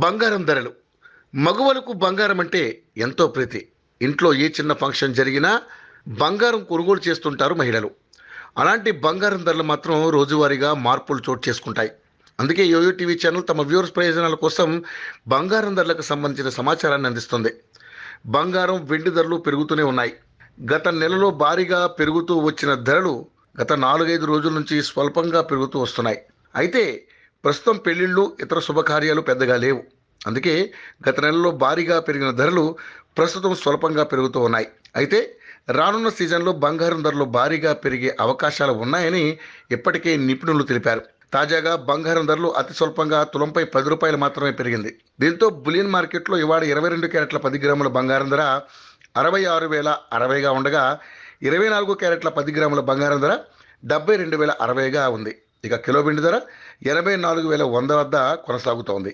బంగారం ధరలు. మగవాళ్ళకు బంగారం అంటే ఎంతో ప్రీతి. ఇంట్లో ఏ చిన్న ఫంక్షన్ జరిగినా బంగారం కొనుగోలు చేస్తుంటారు మహిళలు. అలాంటి బంగారం ధరలు మాత్రం రోజువారీగా మార్పులు చోటు చేసుకుంటాయి. అందుకే యోయో టీవీ ఛానల్ తమ వ్యూవర్స్ ప్రయోజనాల కోసం బంగారం ధరలకు సంబంధించిన సమాచారాన్ని అందిస్తుంది. బంగారం, వెండి ధరలు పెరుగుతూనే ఉన్నాయి. గత నెలలో భారీగా పెరుగుతూ వచ్చిన ధరలు గత 4-5 రోజుల నుంచి స్వల్పంగా పెరుగుతూ వస్తున్నాయి. అయితే ప్రస్తుతం పెళ్లిళ్ళు, ఇతర శుభకార్యాలు పెద్దగా లేవు. అందుకే గత నెలలో భారీగా పెరిగిన ధరలు ప్రస్తుతం స్వల్పంగా పెరుగుతూ ఉన్నాయి. అయితే రానున్న సీజన్లో బంగారం ధరలు భారీగా పెరిగే అవకాశాలు ఉన్నాయని ఇప్పటికే నిపుణులు తెలిపారు. తాజాగా బంగారం ధరలు అతి స్వల్పంగా తులంపై ₹10 మాత్రమే పెరిగింది. దీంతో బులియన్ మార్కెట్లో ఇవాళ 22 క్యారెట్ల 10 గ్రాముల బంగారం ధర 66,060గా ఉండగా, 24 క్యారెట్ల 10 గ్రాముల బంగారం ధర 72,060గా ఉంది. ఇక కిలో వెండి ధర 84,100 వద్ద కొనసాగుతోంది.